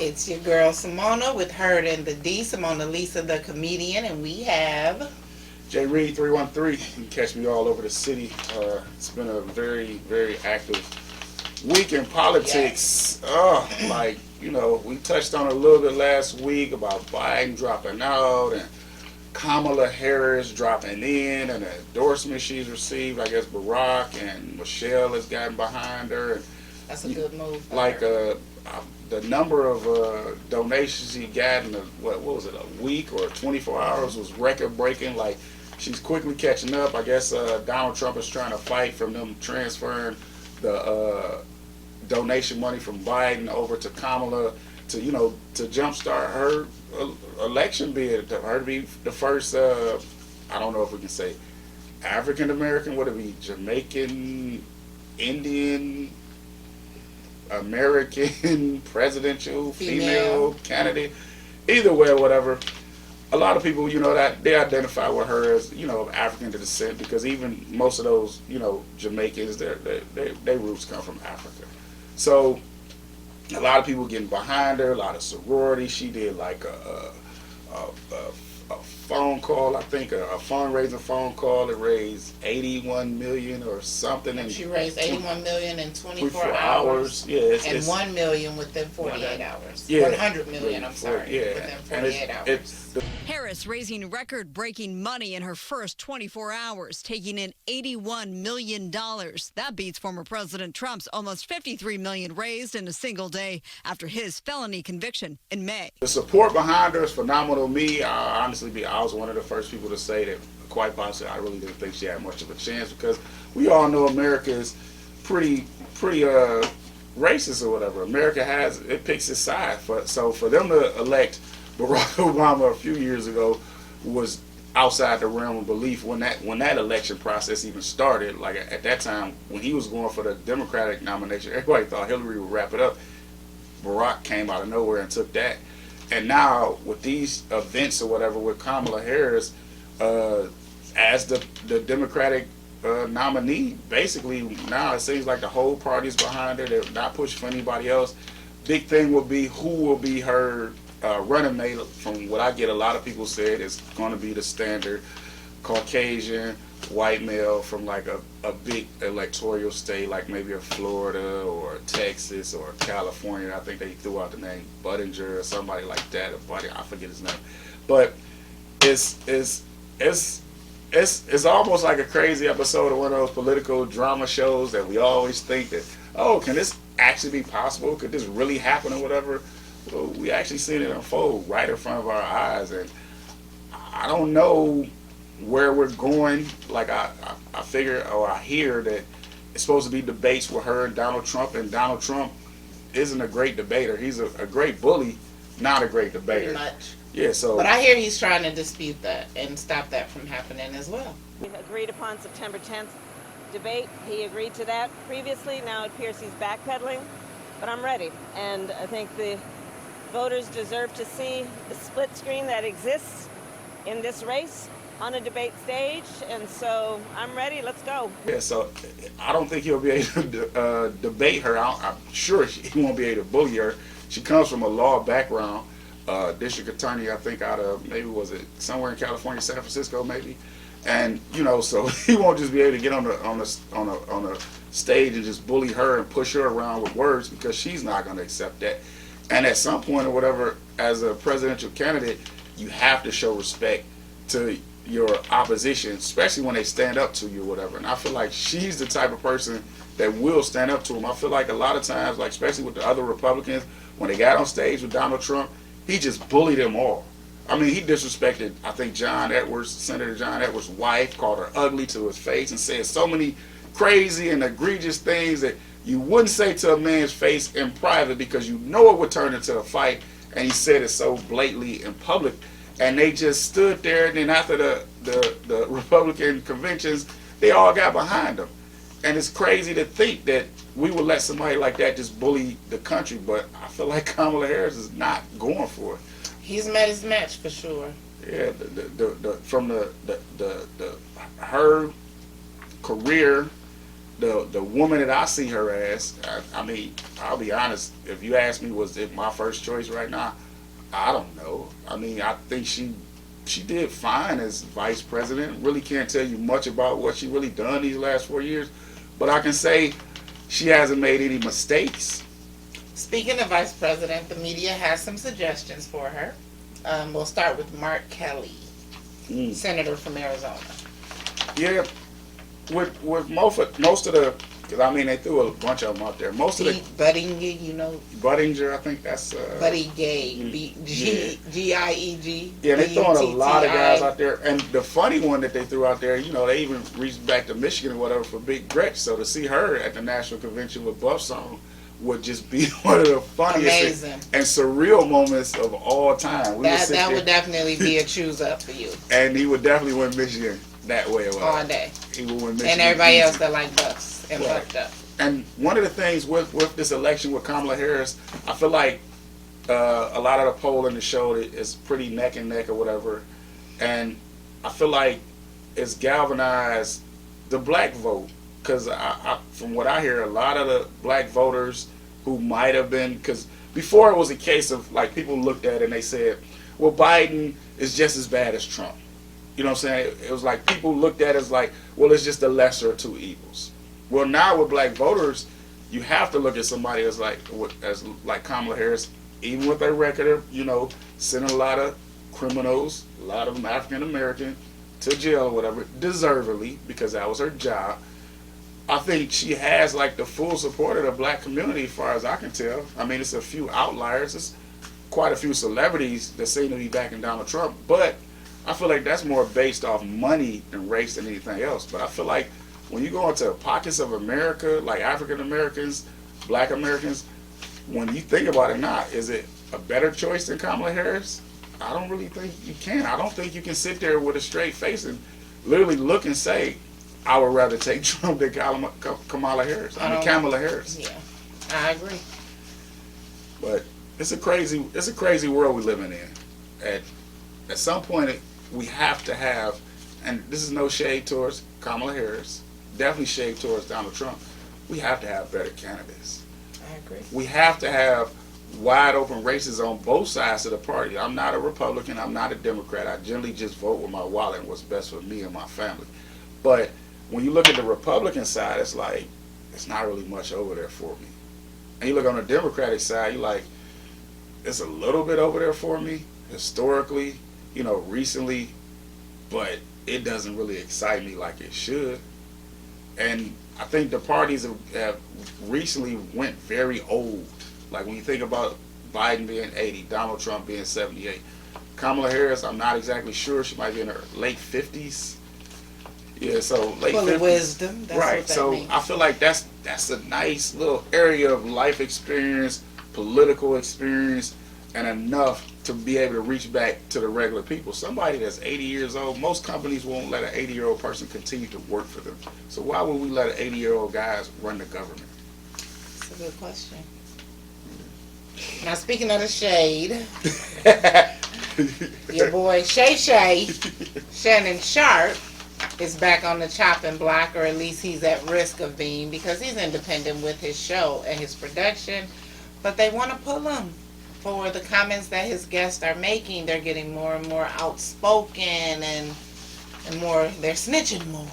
It's your girl Simona with Heard and the D, Simona Lisa the comedian, and we have J Reed 313. You can catch me all over the city. It's been a very, very active week in yes. politics. We touched on it a little bit last week about Biden dropping out and Kamala Harris dropping in and the endorsement she's received. I guess Barack and Michelle has gotten behind her. And That's a good move for like her. the number of donations he got in what was it, a week or 24 hours was record breaking. Like, she's quickly catching up. I guess Donald Trump is trying to fight from them transferring the donation money from Biden over to Kamala to jumpstart her election bid, to her to be the first. I don't know if we can say African American. Would it be Jamaican, Indian, American presidential female candidate? Either way, or whatever. A lot of people, that they identify with her as, of African descent, because even most of those, Jamaicans, their roots come from Africa. So a lot of people getting behind her, a lot of sorority. She did like a phone call, I think, a fundraising phone call that raised 81 million or something. And She raised 81 million in 24 hours. Yeah, and 1 million within 48 hours. Yeah, 100 million, I'm sorry, within 48 hours. Harris raising record-breaking money in her first 24 hours, taking in $81 million. That beats former President Trump's almost $53 million raised in a single day after his felony conviction in May. The support behind her is phenomenal. Me, I was one of the first people to say that, quite possibly, I really didn't think she had much of a chance, because we all know America is pretty racist or whatever. America picks its side. So for them to elect Barack Obama a few years ago was outside the realm of belief when that election process even started. Like, at that time, when he was going for the Democratic nomination, everybody thought Hillary would wrap it up. Barack came out of nowhere and took that. And now with these events or whatever with Kamala Harris as the Democratic nominee, basically now it seems like the whole party's behind her. They're not pushing for anybody else. Big thing will be who will be her running mate. From what I get, a lot of people said it's going to be the standard Caucasian white male from like a big electoral state, like maybe a Florida or Texas or California. I think they threw out the name Buttinger or somebody like that. I forget his name. But it's almost like a crazy episode of one of those political drama shows that we always think that, oh, can this actually be possible? Could this really happen or whatever? Well, we actually seen it unfold right in front of our eyes, and I don't know where we're going. Like, I figure, or I hear that it's supposed to be debates with her and Donald Trump Trump isn't a great debater. He's a great bully, not a great debater. Pretty much. Yeah, so. But I hear he's trying to dispute that and stop that from happening as well. We agreed upon September 10th debate. He agreed to that previously. Now it appears he's backpedaling, but I'm ready. And I think the voters deserve to see the split screen that exists in this race on a debate stage, and so I'm ready. Let's go. Yeah, so I don't think he'll be able to debate her. I'm sure he won't be able to bully her. She comes from a law background, district attorney, I think, out of, maybe was it somewhere in California, San Francisco, maybe, and so he won't just be able to get on a stage and just bully her and push her around with words, because she's not going to accept that. And at some point or whatever, as a presidential candidate, you have to show respect to your opposition, especially when they stand up to you or whatever. And I feel like she's the type of person that will stand up to him. I feel like a lot of times, like especially with the other Republicans, when they got on stage with Donald Trump, he just bullied them all. I mean, he disrespected, I think, Senator John Edwards' wife, called her ugly to his face, and said so many crazy and egregious things that you wouldn't say to a man's face in private, because you know it would turn into a fight. And he said it so blatantly in public. And they just stood there, and then after the Republican conventions, they all got behind him. And it's crazy to think that we would let somebody like that just bully the country, but I feel like Kamala Harris is not going for it. He's met his match for sure. Yeah, from her career, the woman that I see her as, I mean, I'll be honest. If you ask me, was it my first choice right now? I don't know. I mean, I think she did fine as vice president. Really can't tell you much about what she really done these last 4 years, but I can say she hasn't made any mistakes. Speaking of vice president, the media has some suggestions for her. We'll start with Mark Kelly, senator from Arizona. Yeah, with most of the, because I mean they threw a bunch of them out there. Most of the Buttigieg, you know, Buttinger, I think that's Buttigieg, Gieg. Yeah, they throwing a lot of guys out there, and the funny one that they threw out there, you know, they even reached back to Michigan or whatever for Big Gretch. So to see her at the national convention with Buff Song would just be one of the funniest and surreal moments of all time. That would definitely be a choose up for you. And he would definitely win Michigan that way. All day. He would win Michigan. And everybody else that like Buffs and Buffed up. And one of the things with this election with Kamala Harris, I feel like a lot of the polling that showed it is pretty neck and neck or whatever. And I feel like it's galvanized the black vote. Because from what I hear, a lot of the black voters who might have been, because before it was a case of like people looked at it and they said, well, Biden is just as bad as Trump. You know what I'm saying? It was like people looked at it as like, well, it's just the lesser of two evils. Well, now with black voters, you have to look at somebody as like Kamala Harris, even with their record of, you know, sending a lot of criminals, a lot of them African American, to jail or whatever, deservedly, because that was her job. I think she has like the full support of the black community as far as I can tell. I mean, it's a few outliers. It's quite a few celebrities that seem to be backing Donald Trump, but I feel like that's more based off money and race than anything else. But I feel like when you go into pockets of America, like African Americans, black Americans, when you think about it now, is it a better choice than Kamala Harris? I don't really think you can. I don't think you can sit there with a straight face and literally look and say, I would rather take Trump than Kamala Harris. Kamala Harris. Yeah, I agree. But it's a crazy world we're living in. At some point, we have to have, and this is no shade towards Kamala Harris, definitely shade towards Donald Trump. We have to have better candidates. I agree. We have to have wide open races on both sides of the party. I'm not a Republican. I'm not a Democrat. I generally just vote with my wallet and what's best for me and my family. But when you look at the Republican side, it's like, it's not really much over there for me. And you look on the Democratic side, you're like, it's a little bit over there for me, historically, you know, recently, but it doesn't really excite me like it should. And I think the parties have recently went very old. Like when you think about Biden being 80, Donald Trump being 78, Kamala Harris, I'm not exactly sure, she might be in her late 50s. Yeah, so late 50s. Full of wisdom. That's right. What that So means. I feel like that's a nice little area of life experience, political experience, and enough to be able to reach back to the regular people. Somebody that's 80 years old, most companies won't let an 80-year-old person continue to work for them. So why would we let an 80-year-old guy run the government? That's a good question. Now, speaking of the shade, your boy Shay, Shannon Sharp, is back on the chopping block, or at least he's at risk of being, because he's independent with his show and his production. But they want to pull him for the comments that his guests are making. They're getting more and more outspoken and more, they're snitching more.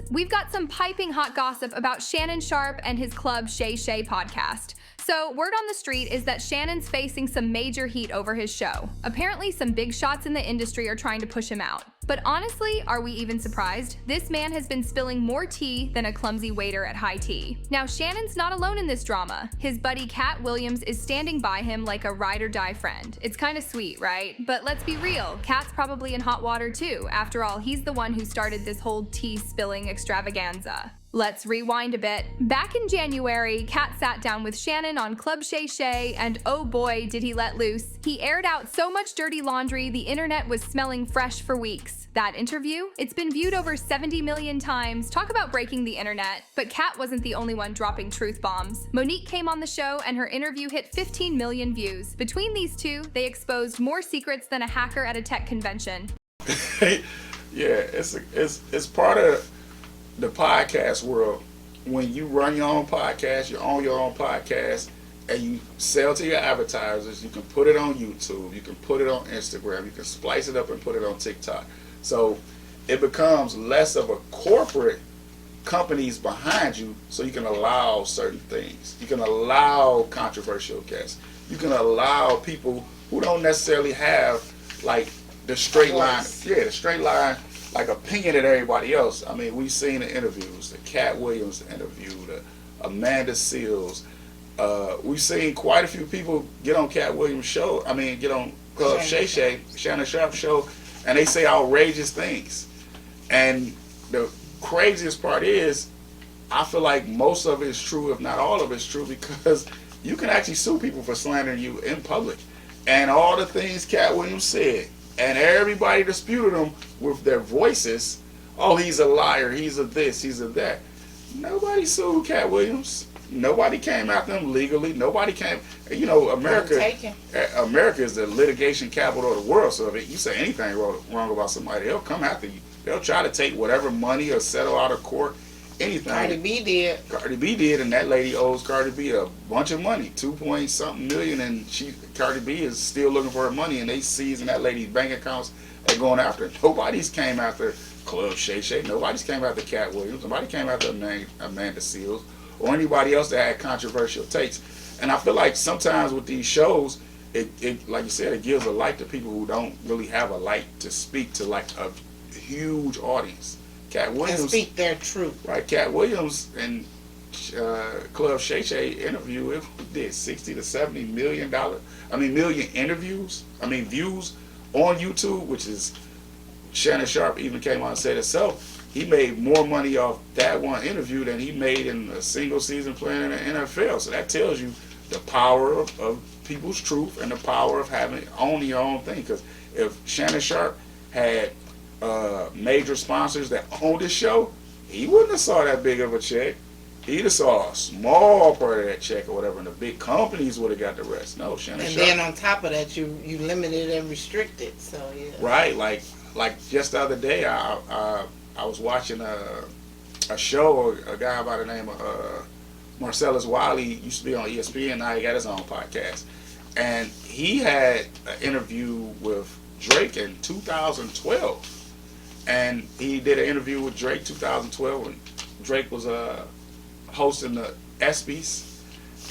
We've got some piping hot gossip about Shannon Sharp and his Club Shay Shay podcast. So, word on the street is that Shannon's facing some major heat over his show. Apparently, some big shots in the industry are trying to push him out. But honestly, are we even surprised? This man has been spilling more tea than a clumsy waiter at high tea. Now, Shannon's not alone in this drama. His buddy Cat Williams is standing by him like a ride or die friend. It's kind of sweet, right? But let's be real, Cat's probably in hot water too. After all, he's the one who started this whole tea spilling extravaganza. Let's rewind a bit. Back in January, Cat sat down with Shannon on Club Shay Shay, and oh boy, did he let loose. He aired out so much dirty laundry, the internet was smelling fresh for weeks. That interview? It's been viewed over 70 million times. Talk about breaking the internet. But Cat wasn't the only one dropping truth bombs. Monique came on the show, and her interview hit 15 million views. Between these two, they exposed more secrets than a hacker at a tech convention. Yeah, it's part of the podcast world. when you run your own podcast, you own your own podcast, and you sell to your advertisers, you can put it on YouTube, you can put it on Instagram, you can splice it up and put it on TikTok. So it becomes less of a corporate companies behind you, so you can allow certain things. You can allow controversial guests. You can allow people who don't necessarily have like the straight line, the straight line like opinion that everybody else. I mean, we've seen the interviews, the Cat Williams interview, the Amanda Seals. We've seen quite a few people get on Cat Williams' show. I mean, get on Club Shay Shay, Shannon Sharp show, and they say outrageous things. And the craziest part is, I feel like most of it is true, if not all of it is true, because you can actually sue people for slandering you in public. And all the things Cat Williams said, and everybody disputed him with their voices. Oh, he's a liar, he's a this, he's a that. Nobody sued Cat Williams. Nobody came after him legally. Nobody came. You know, America is the litigation capital of the world. So if you say anything wrong about somebody, they'll come after you. They'll try to take whatever money or settle out of court, anything. Cardi B did. Cardi B did, and that lady owes Cardi B a bunch of money, 2-point-something million, and Cardi B is still looking for her money, and they seizing that lady's bank accounts and going after her. Nobody's came after Club Shay Shay. Nobody's came after Cat Williams. Nobody came after Amanda Seals or anybody else that had controversial takes. And I feel like sometimes with these shows, it like you said, it gives a light to people who don't really have a light to speak to like a huge audience. Cat Williams and speak their truth. Right, Cat Williams and Club Shay Shay interview, it did 60 to 70 million million interviews. Views on YouTube, which is Shannon Sharp even came out and said itself. He made more money off that one interview than he made in a single season playing in the NFL. So that tells you the power of people's truth and the power of owning your own thing. Because if Shannon Sharp had major sponsors that owned his show, he wouldn't have saw that big of a check. He'd have saw a small part of that check or whatever, and the big companies would have got the rest. No, Shannon Sharp. And then on top of that, you limited and restricted. So yeah. Right, like just the other day, I was watching a show. A guy by the name of Marcellus Wiley used to be on ESPN. Now he got his own podcast, and he had an interview with Drake in 2012. And he did an interview with Drake 2012 when Drake was hosting the ESPYs.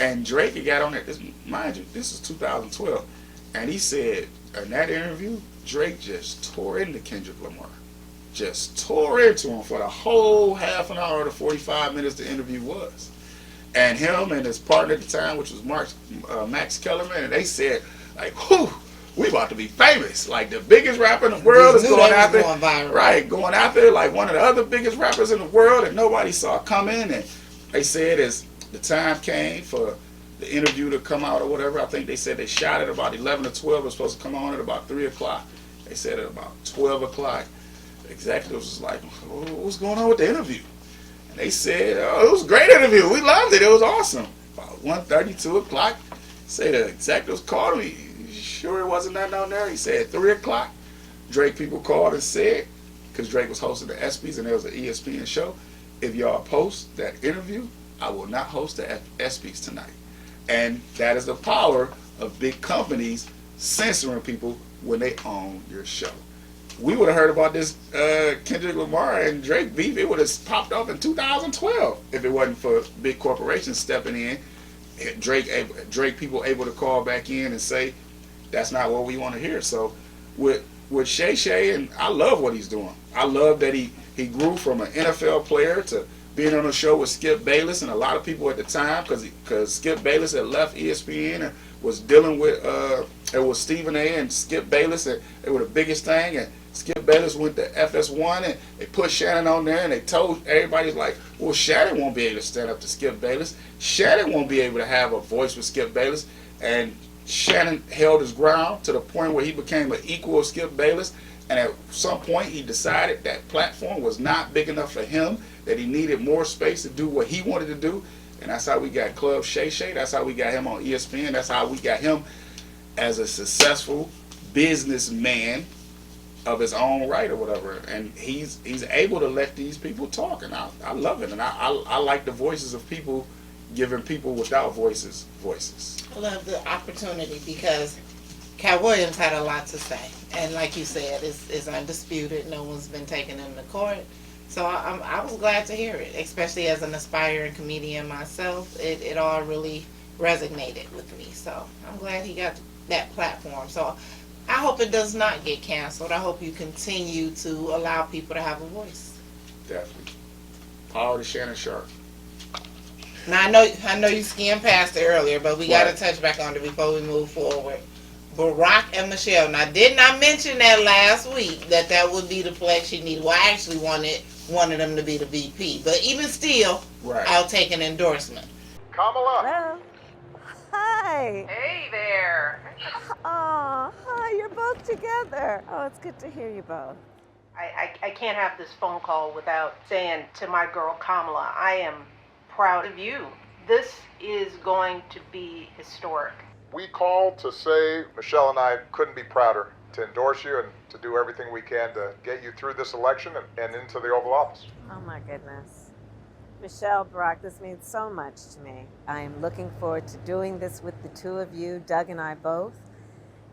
And Drake had got on there. Mind you, this is 2012. And he said in that interview, Drake just tore into Kendrick Lamar. Just tore into him for the whole half an hour to 45 minutes the interview was. And him and his partner at the time, which was Max Kellerman, and they said, like, whew, we about to be famous. Like the biggest rapper in the world is going out there. Going out there like one of the other biggest rappers in the world that nobody saw coming. And they said as the time came for the interview to come out or whatever, I think they said they shot at about 11 or 12. It was supposed to come on at about 3 o'clock. They said at about 12 o'clock, the executives was like, what's going on with the interview? And they said, oh, it was a great interview. We loved it. It was awesome. About 1:30, 2 o'clock, say the executives called me. Sure it wasn't nothing on there? He said 3 o'clock. Drake people called and said, because Drake was hosting the ESPYs and there was an ESPN show, if y'all post that interview, I will not host the ESPYs tonight. And that is the power of big companies censoring people when they own your show. We would have heard about this Kendrick Lamar and Drake beef. It would have popped up in 2012 if it wasn't for big corporations stepping in. Drake people able to call back in and say, that's not what we want to hear. So with Shay Shay, and I love what he's doing. I love that he grew from an NFL player to being on a show with Skip Bayless, and a lot of people at the time, because Skip Bayless had left ESPN and was dealing with it was Stephen A. and Skip Bayless, and they were the biggest thing. And Skip Bayless went to FS1, and they put Shannon on there, and they told everybody, like, well, Shannon won't be able to stand up to Skip Bayless. Shannon won't be able to have a voice with Skip Bayless. And Shannon held his ground to the point where he became an equal of Skip Bayless. And at some point, he decided that platform was not big enough for him, that he needed more space to do what he wanted to do. And that's how we got Club Shay Shay. That's how we got him on ESPN. That's how we got him as a successful businessman of his own right or whatever, and he's able to let these people talk, and I love it, and I like the voices of people giving people without voices voices. I love the opportunity because Cat Williams had a lot to say, and like you said, it's undisputed. No one's been taking him to court, so I was glad to hear it, especially as an aspiring comedian myself. It all really resonated with me, so I'm glad he got that platform. So I hope it does not get canceled. I hope you continue to allow people to have a voice. Definitely. Power to Shannon Sharpe. Now I know you skimmed past it earlier, but we got to touch back on it before we move forward. Barack and Michelle. Now, didn't I mention that last week that would be the flex she needed? Well, I actually wanted them to be the VP, but even still, Right. I'll take an endorsement. Kamala. Hello. Hi. Hey there. Oh, hi. You're both together. Oh, it's good to hear you both. I can't have this phone call without saying to my girl Kamala, I am proud of you. This is going to be historic. We called to say Michelle and I couldn't be prouder to endorse you and to do everything we can to get you through this election and into the Oval Office. Oh, my goodness. Michelle, Barack, this means so much to me. I am looking forward to doing this with the two of you, Doug and I both,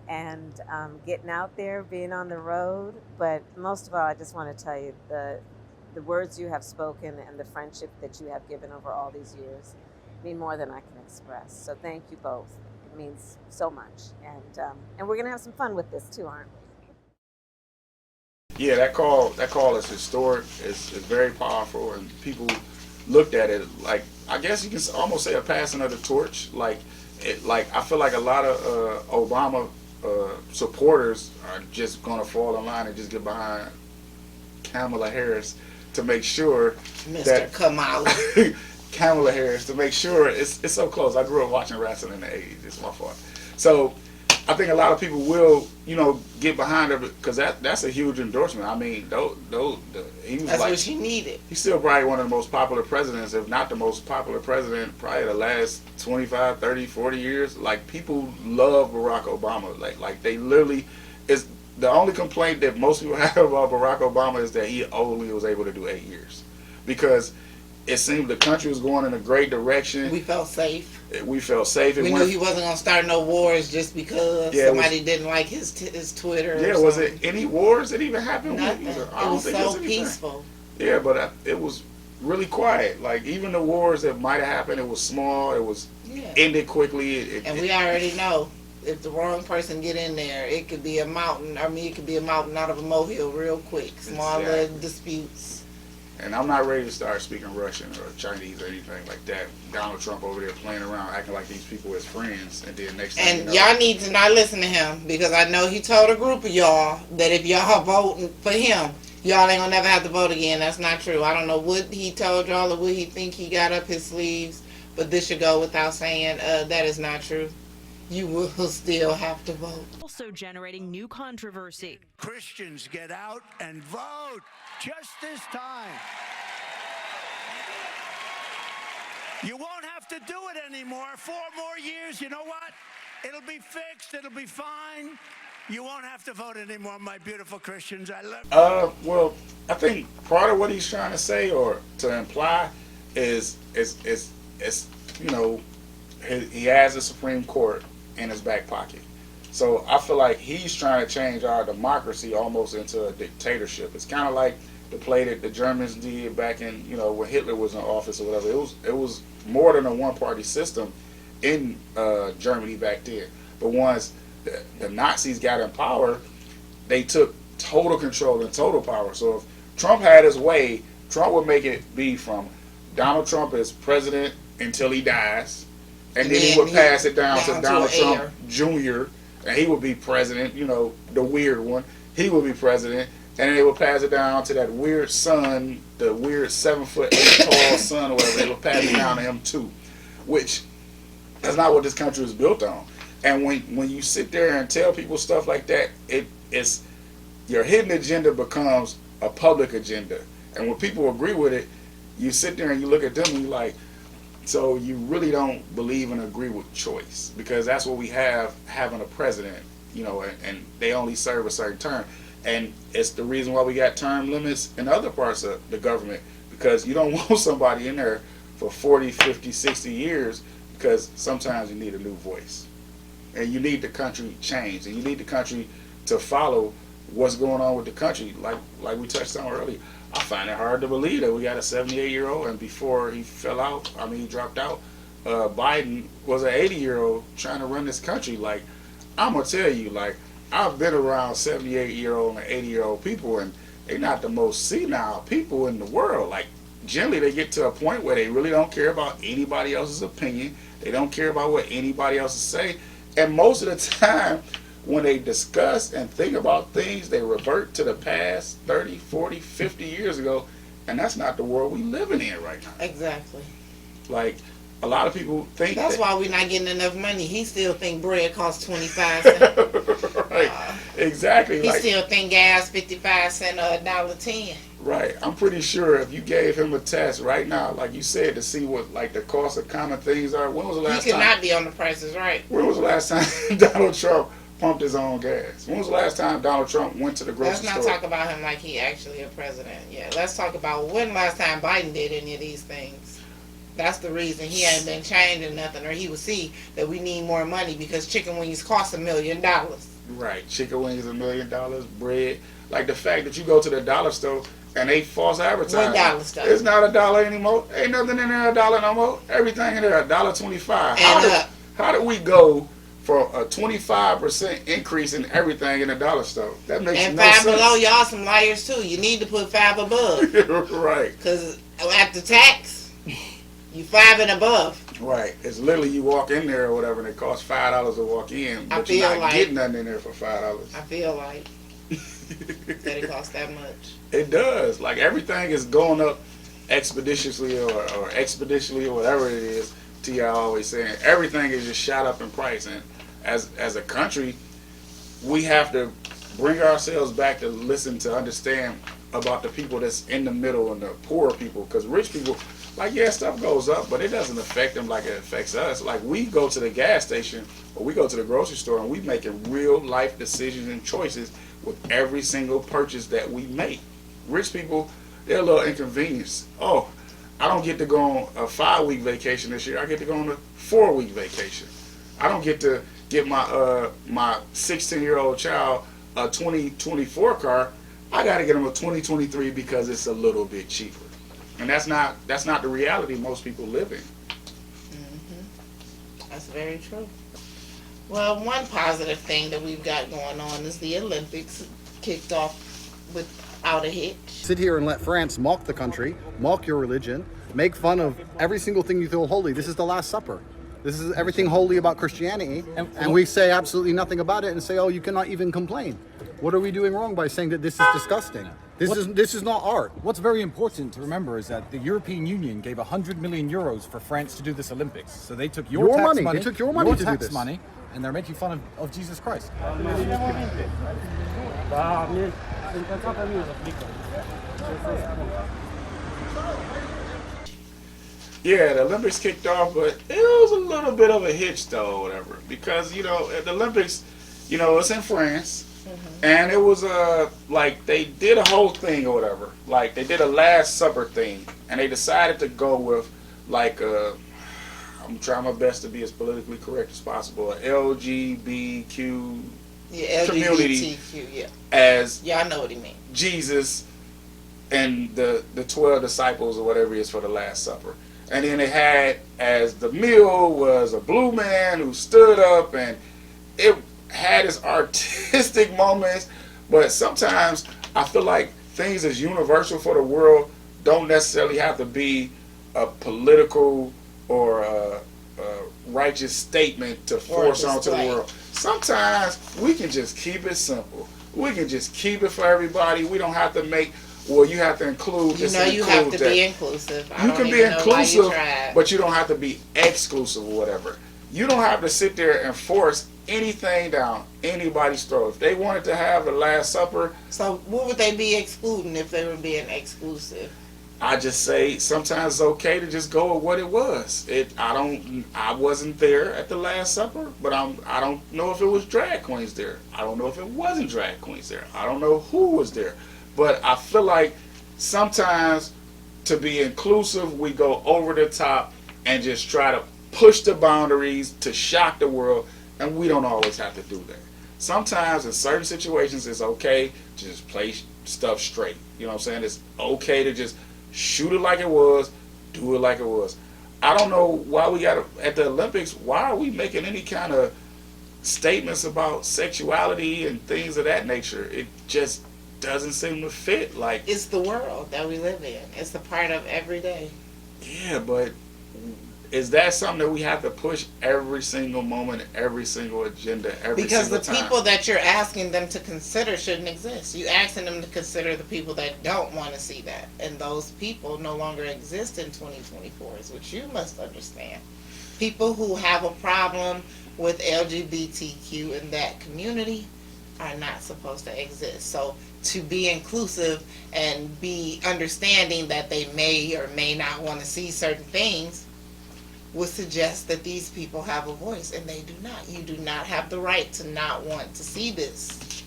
and getting out there, being on the road. But most of all, I just want to tell you the words you have spoken and the friendship that you have given over all these years mean more than I can express. So thank you both. It means so much. And we're going to have some fun with this too, aren't we? Yeah, that call is historic. It's very powerful, and people looked at it like, I guess you can almost say a passing of the torch. Like I feel like a lot of Obama supporters are just gonna fall in line and just get behind Kamala Harris to make sure Mr. Kamala. Kamala Harris to make sure it's so close. I grew up watching wrestling in the 80s. It's my fault. So I think a lot of people will, get behind her because that's a huge endorsement. I mean, he was That's like, what she needed. he's still probably one of the most popular presidents, if not the most popular president, probably the last 25, 30, 40 years. Like, people love Barack Obama. Like they literally, is the only complaint that most people have about Barack Obama is that he only was able to do 8 years. Because it seemed the country was going in a great direction. We felt safe. We felt safe. We knew he wasn't going to start no wars just because somebody didn't like his Twitter. Yeah, was it any wars that even happened? Nothing. It was so peaceful. Yeah, but it was really quiet. Like, even the wars that might have happened, it was small. It was ended quickly. And we already know if the wrong person get in there, it could be a mountain. I mean, it could be a mountain out of a molehill real quick. Small little disputes. And I'm not ready to start speaking Russian or Chinese or anything like that. Donald Trump over there playing around, acting like these people is friends, and then next thing And y'all need to not listen to him, because I know he told a group of y'all that if y'all voting for him, y'all ain't gonna never have to vote again. That's not true. I don't know what he told y'all or what he think he got up his sleeves, but this should go without saying. That is not true. You will still have to vote. Also generating new controversy. Christians, get out and vote just this time. You won't have to do it anymore. 4 more years, you know what? It'll be fixed. It'll be fine. You won't have to vote anymore, my beautiful Christians. I love you. Well, I think part of what he's trying to say or to imply is he has the Supreme Court in his back pocket. So I feel like he's trying to change our democracy almost into a dictatorship. It's kind of like the play that the Germans did back in, when Hitler was in office or whatever. It was more than a one-party system in Germany back then. But once the Nazis got in power, they took total control and total power. So if Trump had his way, Trump would make it be from Donald Trump as president until he dies, and then he would pass it down to Donald Trump Jr., and he would be president, the weird one. He would be president, and then they would pass it down to that weird son, the weird 7'8" tall son or whatever. They would pass it down to him too, which that's not what this country was built on. And when you sit there and tell people stuff like that, it's your hidden agenda becomes a public agenda. And when people agree with it, you sit there and you look at them and you're like, so you really don't believe and agree with choice, because that's what we have having a president, and they only serve a certain term. And it's the reason why we got term limits in other parts of the government, because you don't want somebody in there for 40, 50, 60 years, because sometimes you need a new voice. And you need the country changed, and you need the country to follow what's going on with the country. Like we touched on earlier, I find it hard to believe that we got a 78-year-old, and before he fell out, he dropped out, Biden was an 80-year-old trying to run this country. Like, I'm going to tell you, like, I've been around 78-year-old and 80-year-old people, and they're not the most senile people in the world. Like, generally they get to a point where they really don't care about anybody else's opinion. They don't care about what anybody else say. And most of the time, when they discuss and think about things, they revert to the past 30, 40, 50 years ago. And that's not the world we living in right now. Exactly. Like, a lot of people think that's why we're not getting enough money. He still think bread costs 25 cents. Right. Exactly. He still think gas 55 cents or $1.10. Right. I'm pretty sure if you gave him a test right now, like you said, to see what like the cost of common things are, when was the last time? He could not be on the Price is Right. When was the last time Donald Trump pumped his own gas? When was the last time Donald Trump went to the grocery store? Let's not talk about him like he actually a president. Yeah, let's talk about when last time Biden did any of these things. That's the reason he ain't been changing nothing, or he would see that we need more money because chicken wings cost $1 million. Right, chicken wings $1 million, bread. Like the fact that you go to the dollar store and they false advertise. What dollar store? It's not $1 anymore. Ain't nothing in there $1 no more. Everything in there $1.25. How did we go for a 25% increase in everything in the dollar store? That makes and no five sense. below, y'all some liars too. You need to put 5 above. Right. Because after tax, you 5 and above. Right. It's literally you walk in there or whatever and it costs $5 to walk in, but you're not getting nothing in there for $5. I feel like that it costs that much. It does. Like everything is going up expeditiously or expeditiously or whatever it is. T.I. always saying everything is just shot up in price, and as a country, we have to bring ourselves back to listen to understand about the people that's in the middle and the poor people, because rich people, like, yeah, stuff goes up, but it doesn't affect them like it affects us. Like, we go to the gas station or we go to the grocery store and we making real life decisions and choices with every single purchase that we make. Rich people, they're a little inconvenienced. Oh, I don't get to go on a 5-week vacation this year. I get to go on a 4-week vacation. I don't get to get my my 16-year-old child a 2024 car. I got to get him a 2023 because it's a little bit cheaper. And that's not the reality most people live in. Mm-hmm. That's very true. Well, one positive thing that we've got going on is the Olympics kicked off without a hitch. Sit here and let France mock the country, mock your religion, make fun of every single thing you feel holy. This is the Last Supper. This is everything holy about Christianity, and we say absolutely nothing about it and say, oh, you cannot even complain. What are we doing wrong by saying that this is disgusting? This is not art. What's very important to remember is that the European Union gave 100 million euros for France to do this Olympics. So they took your tax money. They took your money to do this. Money, and they're making fun of Jesus Christ. Yeah, the Olympics kicked off, but it was a little bit of a hitch though, or whatever, because the Olympics, it's in France. Mm-hmm. And it was like they did a whole thing or whatever. Like they did a Last Supper thing, and they decided to go with like I'm trying my best to be as politically correct as possible, a LGBTQ community as I know what he means. Jesus and the 12 disciples or whatever it is for the Last Supper. And then it had as the meal was a blue man who stood up, and it had its artistic moments, but sometimes I feel like things as universal for the world don't necessarily have to be a political or a righteous statement to force onto the world. Sometimes we can just keep it simple. We can just keep it for everybody. We don't have to make, you have to include this. You have to be inclusive. You can be inclusive, but you don't have to be exclusive or whatever. You don't have to sit there and force anything down anybody's throat. If they wanted to have the Last Supper, so what would they be excluding if they were being exclusive? I just say sometimes it's okay to just go with what it was. I wasn't there at the Last Supper, but I don't know if it was drag queens there. I don't know if it wasn't drag queens there. I don't know who was there. But I feel like sometimes to be inclusive, we go over the top and just try to push the boundaries to shock the world, and we don't always have to do that. Sometimes in certain situations it's okay to just play stuff straight. You know what I'm saying? It's okay to just shoot it like it was, do it like it was. I don't know why we got at the Olympics, why are we making any kind of statements about sexuality and things of that nature? It just doesn't seem to fit. Like, It's the world that we live in. It's a part of every day. yeah, but is that something that we have to push every single moment, every single agenda, every Because single the time? people that you're asking them to consider shouldn't exist. You're asking them to consider the people that don't want to see that. And those people no longer exist in 2024, is what you must understand. People who have a problem with LGBTQ in that community are not supposed to exist. So to be inclusive and be understanding that they may or may not want to see certain things would suggest that these people have a voice, and they do not. You do not have the right to not want to see this.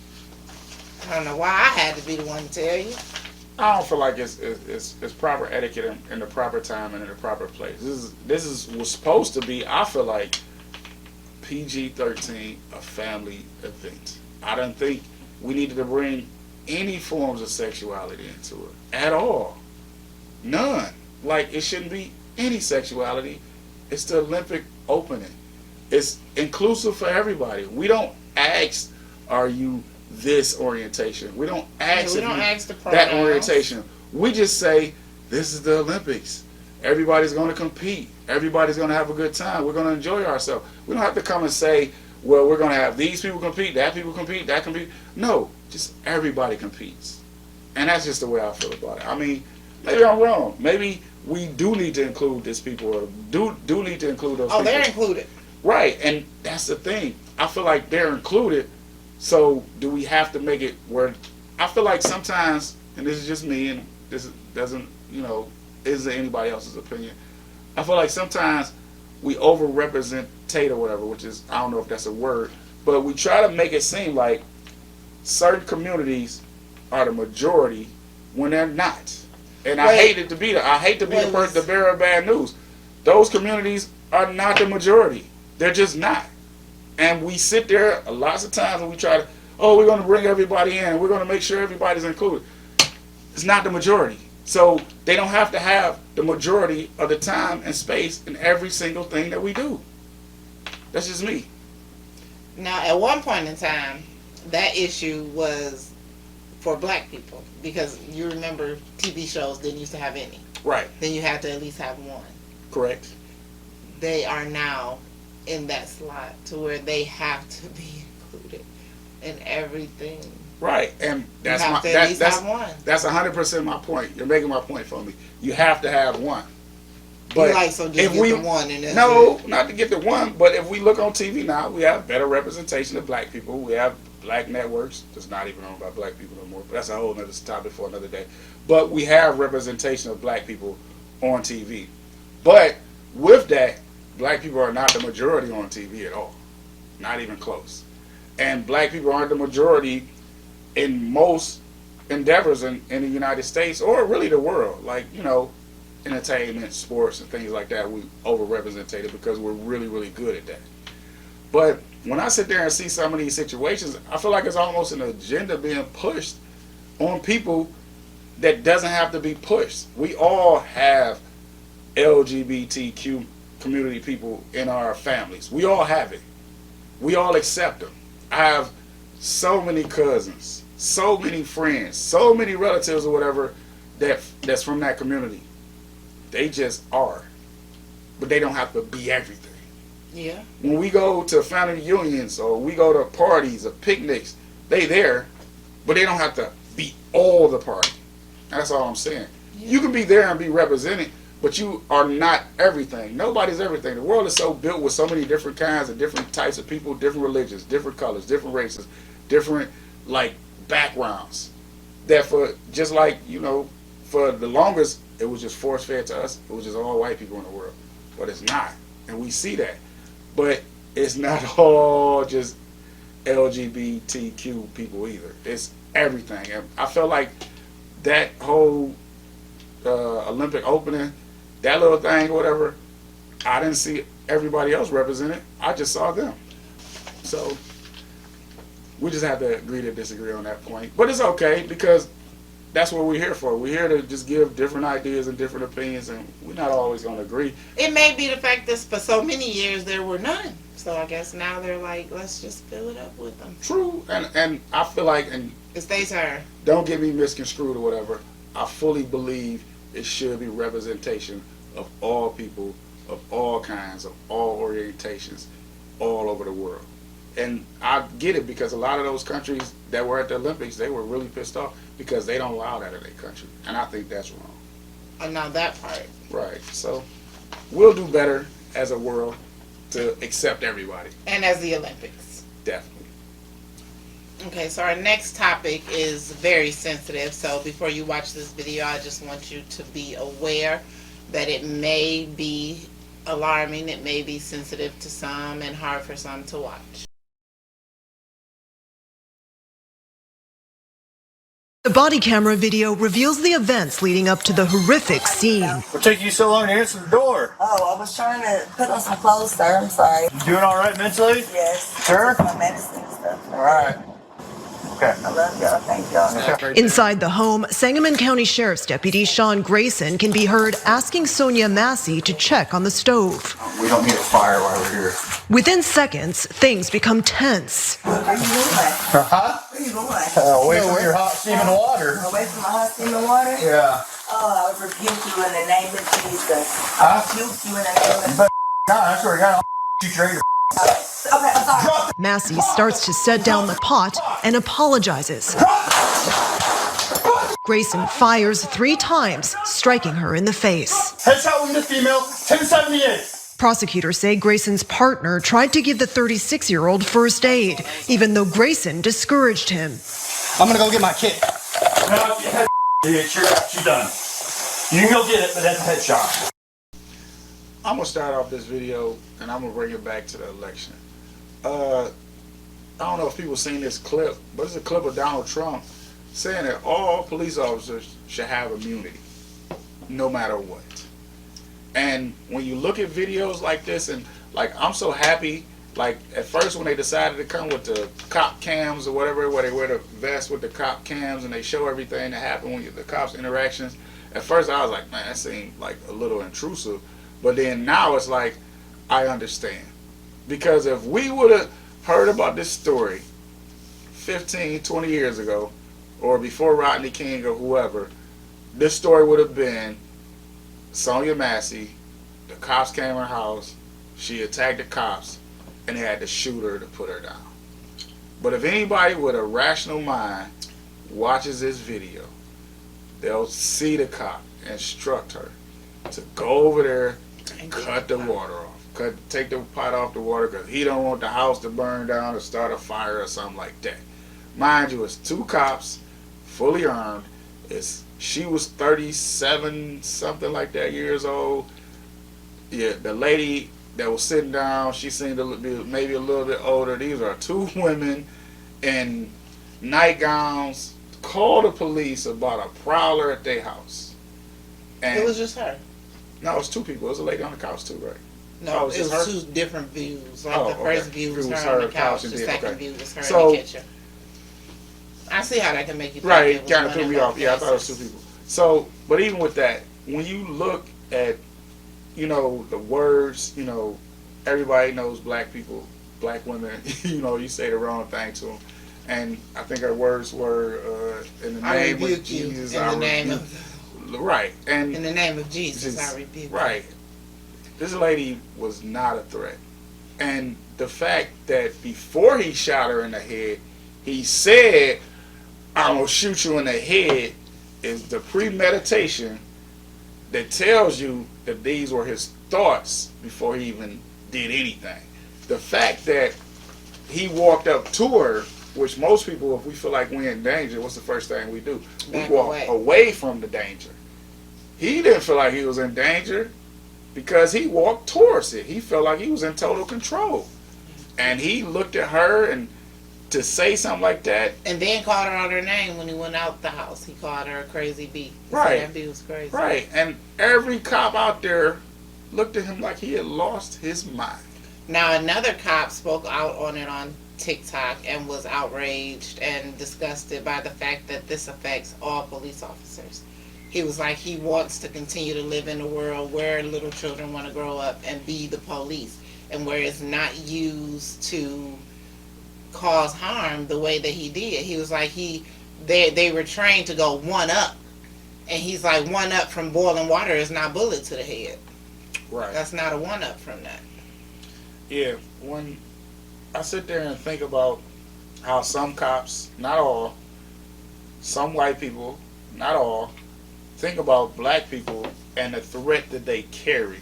I don't know why I had to be the one to tell you. I don't feel like it's proper etiquette in the proper time and in the proper place. This was supposed to be, I feel like, PG-13, a family event. I don't think we needed to bring any forms of sexuality into it at all. None. Like, it shouldn't be any sexuality. It's the Olympic opening. It's inclusive for everybody. We don't ask, are you this orientation? We don't ask, we don't ask the that pronouns. orientation. We just say, this is the Olympics. Everybody's going to compete. Everybody's going to have a good time. We're going to enjoy ourselves. We don't have to come and say, well, we're going to have these people compete, that people compete, that compete. No, just everybody competes. And that's just the way I feel about it. I mean, maybe I'm wrong. Maybe we do need to include these people, or do need to include those people. Oh, they're included. Right, and that's the thing. I feel like they're included, so do we have to make it where... I feel like sometimes, and this is just me, and this doesn't, isn't anybody else's opinion, I feel like sometimes we overrepresentate or whatever, which is, I don't know if that's a word, but we try to make it seem like certain communities are the majority when they're not. And I hate it to be the the person, the bearer of bad news. Those communities are not the majority. They're just not. And we sit there lots of times and we try to, we're going to bring everybody in. We're going to make sure everybody's included. It's not the majority. So they don't have to have the majority of the time and space in every single thing that we do. That's just me. Now, at one point in time, that issue was for black people, because you remember TV shows didn't used to have any. Right. Then you had to at least have one. Correct. They are now in that slot to where they have to be included in everything. Right, and that's you have to at least have one. That's 100% my point. You're making my point for me. You have to have one. But just get the one and that's it. Not to get the one, but if we look on TV now, we have better representation of black people. We have black networks that's not even owned by black people no more. But that's a whole other topic for another day. But we have representation of black people on TV. But with that, black people are not the majority on TV at all. Not even close. And black people aren't the majority in most endeavors in the United States, or really the world. Like, entertainment, sports, and things like that, we overrepresented because we're really, really good at that. But when I sit there and see some of these situations, I feel like it's almost an agenda being pushed on people that doesn't have to be pushed. We all have LGBTQ community people in our families. We all have it. We all accept them. I have so many cousins, so many friends, so many relatives or whatever that's from that community. They just are. But they don't have to be everything. Yeah. When we go to family reunions or we go to parties or picnics, they there, but they don't have to be all the party. That's all I'm saying. Yeah. You can be there and be represented, but you are not everything. Nobody's everything. The world is so built with so many different kinds of different types of people, different religions, different colors, different races, different backgrounds. That for just like, for the longest, it was just force fed to us. It was just all white people in the world, but it's not, and we see that. But it's not all just LGBTQ people either. It's everything. And I felt like that whole Olympic opening, that little thing or whatever, I didn't see everybody else represented. I just saw them. So we just have to agree to disagree on that point. But it's okay, because that's what we're here for. We're here to just give different ideas and different opinions, and we're not always going to agree. It may be the fact that for so many years there were none. So I guess now they're like, let's just fill it up with them. True, and I feel like, and it's their turn. Don't get me misconstrued or whatever, I fully believe it should be representation of all people, of all kinds, of all orientations, all over the world. And I get it, because a lot of those countries that were at the Olympics, they were really pissed off because they don't allow that in their country. And I think that's wrong. And now that part. Right. So we'll do better as a world to accept everybody. And as the Olympics. Definitely. Okay, so our next topic is very sensitive. So before you watch this video, I just want you to be aware that it may be alarming, it may be sensitive to some and hard for some to watch. The body camera video reveals the events leading up to the horrific scene. What took you so long to answer the door? Oh, I was trying to put on some clothes, sir. I'm sorry. You doing all right mentally? Yes. Sure? My medicine and stuff. All right. Okay. I love y'all. Thank y'all. Inside the home, Sangamon County Sheriff's Deputy Sean Grayson can be heard asking Sonia Massey to check on the stove. We don't need a fire while we're here. Within seconds, things become tense. Where you going? Huh? Where you going? Away from your hot steaming water. Away from my hot steaming water? Yeah. Oh, I rebuke you in the name of Jesus. Huh? I rebuke you in the name of God, I swear to God, I'll shoot your Okay, I'm sorry. Massey starts to set down the pot and apologizes. Grayson fires 3 times, striking her in the face. Headshot wounded female, 1078. Prosecutors say Grayson's partner tried to give the 36-year-old first aid, even though Grayson discouraged him. I'm gonna go get my kit. No, she's done. You can go get it, but that's a headshot. I'm going to start off this video, and I'm going to bring it back to the election. I don't know if people seen this clip, but it's a clip of Donald Trump saying that all police officers should have immunity, no matter what. And when you look at videos like this, and like, I'm so happy, like at first when they decided to come with the cop cams or whatever, where they wear the vest with the cop cams and they show everything that happened when the cops' interactions, at first I was like, man, that seemed like a little intrusive. But then now it's like, I understand. Because if we would have heard about this story 15, 20 years ago, or before Rodney King or whoever, this story would have been Sonia Massey, the cops came to her house, she attacked the cops, and they had to shoot her to put her down. But if anybody with a rational mind watches this video, they'll see the cop instruct her to go over there and cut the water off. Take the pot off the water because he don't want the house to burn down or start a fire or something like that. Mind you, it's 2 cops, fully armed. She was 37, something like that, years old. Yeah, the lady that was sitting down, she seemed to be maybe a little bit older. These are 2 women in nightgowns. Called the police about a prowler at their house. And it was just her. No, it was 2 people. It was a lady on the couch too, right? No, it was her? 2 different views. Like the okay. first view was her on the couch, the second view was her in the kitchen. I see how that can make you think right, it was kind of threw me off. Yeah, I thought it was 2 people. So, but even with that, when you look at, you know, the words, you know, everybody knows black people, black women, you know, you say the wrong thing to them. And I think her words were, in the name of Jesus, in the name of right, and in the name of Jesus, I rebuke. Right. This lady was not a threat. And the fact that before he shot her in the head, he said, I'm going to shoot you in the head, is the premeditation that tells you that these were his thoughts before he even did anything. The fact that he walked up to her, which most people, if we feel like we're in danger, what's the first thing we do? We walk away from the danger. he didn't feel like he was in danger because he walked towards it. He felt like he was in total control. And he looked at her, and to say something like that. And then called her out her name when he went out the house. He called her a crazy bee. Right. That bee was crazy. Right. And every cop out there looked at him like he had lost his mind. Now, another cop spoke out on it on TikTok and was outraged and disgusted by the fact that this affects all police officers. He was like, he wants to continue to live in a world where little children want to grow up and be the police, and where it's not used to cause harm the way that he did. He was like, they were trained to go one up, and he's like, one up from boiling water is not bullet to the head. Right. That's not a one up from that. Yeah, when I sit there and think about how some cops, not all, some white people, not all, think about black people and the threat that they carry.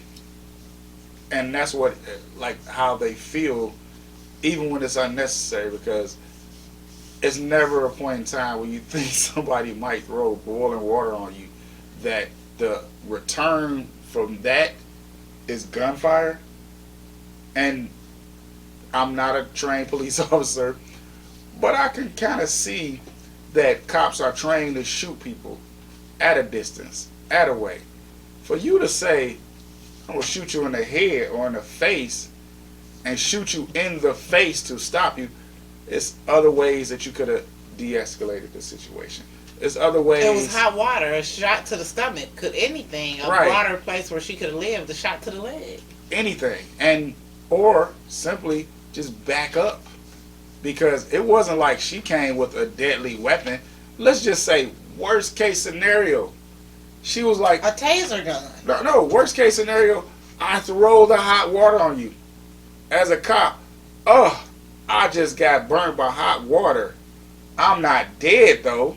And that's what, like, how they feel, even when it's unnecessary, because it's never a point in time when you think somebody might throw boiling water on you that the return from that is gunfire. And I'm not a trained police officer, but I can kind of see that cops are trained to shoot people at a distance, at a way. For you to say, I'm going to shoot you in the head or in the face, and shoot you in the face to stop you, it's other ways that you could have de-escalated the situation. There's other ways. It was hot water, a shot to the stomach, could anything, a broader place where she could have lived, a shot to the leg. Anything. And or simply just back up, because it wasn't like she came with a deadly weapon. Let's just say worst case scenario, she was like a taser gun. No, worst case scenario, I throw the hot water on you. As a cop, I just got burnt by hot water. I'm not dead though.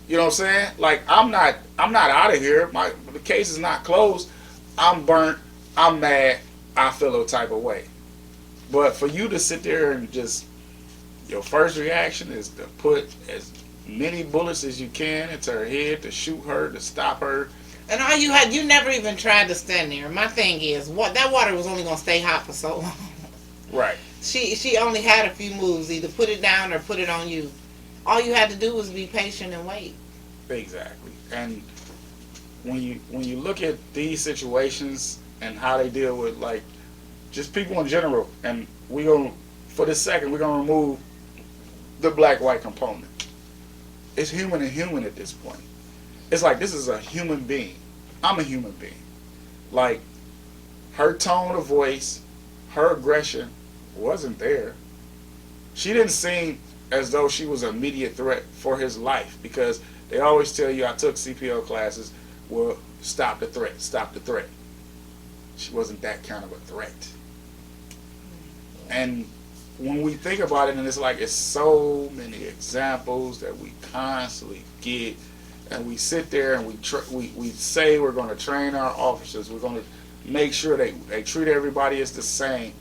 You know what I'm saying? Like, I'm not out of here. The case is not closed. I'm burnt. I'm mad. I feel a type of way. But for you to sit there and just, your first reaction is to put as many bullets as you can into her head, to shoot her, to stop her. And all you never even tried to stand there. My thing is, that water was only going to stay hot for so long. Right. She only had a few moves, either put it down or put it on you. All you had to do was be patient and wait. Exactly. And when you look at these situations and how they deal with, like, just people in general, and for this second, we're gonna remove the black-white component. It's human and human at this point. It's like, this is a human being. I'm a human being. Like, her tone of voice, her aggression wasn't there. She didn't seem as though she was an immediate threat for his life, because they always tell you, I took CPO classes, well, stop the threat, stop the threat. She wasn't that kind of a threat. And when we think about it, and it's like, it's so many examples that we constantly get, and we sit there and we say we're going to train our officers, we're going to make sure they treat everybody as the same.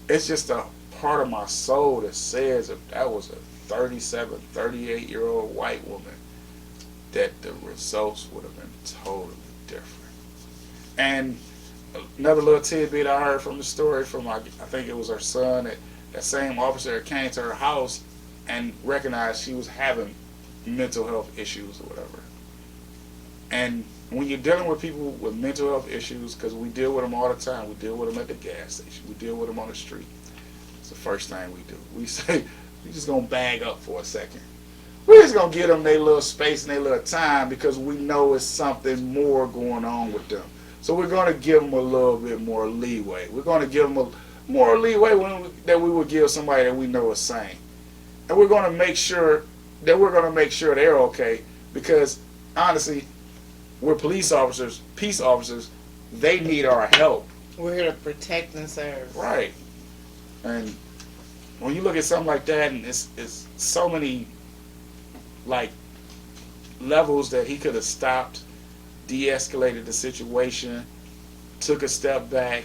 It's just a part of my soul that says if that was a 37, 38-year-old white woman, that the results would have been totally different. And another little tidbit I heard from the story from, I think it was her son, that same officer came to her house and recognized she was having mental health issues or whatever. And when you're dealing with people with mental health issues, because we deal with them all the time, we deal with them at the gas station, we deal with them on the street, it's the first thing we do. We say, we're just going to bag up for a second. We're just going to give them their little space and their little time, because we know it's something more going on with them. So we're going to give them a little bit more leeway. We're going to give them more leeway that we would give somebody that we know is sane. And we're going to make sure that they're okay, because honestly, we're police officers, peace officers. They need our help. We're here to protect and serve. Right. And when you look at something like that, and it's so many, like, levels that he could have stopped, de-escalated the situation, took a step back,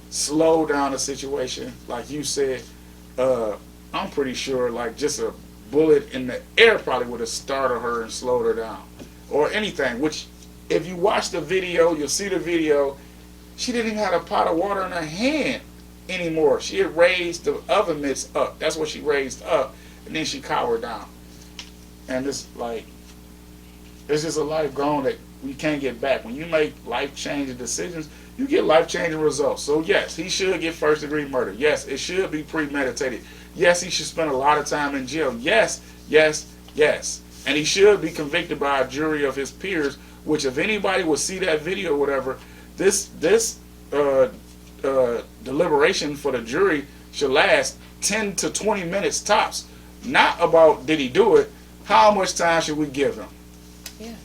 slowed down the situation. Like you said, I'm pretty sure, like, just a bullet in the air probably would have startled her and slowed her down, or anything, which if you watch the video, you'll see the video, she didn't even have a pot of water in her hand anymore. She had raised the oven mitts up. That's what she raised up, and then she cowered down. And it's like, it's just a life gone that we can't get back. When you make life-changing decisions, you get life-changing results. So yes, he should get first-degree murder. Yes, it should be premeditated. Yes, he should spend a lot of time in jail. Yes, yes, yes. And he should be convicted by a jury of his peers, which if anybody would see that video or whatever, this deliberation for the jury should last 10 to 20 minutes tops. Not about did he do it, how much time should we give him? Yeah.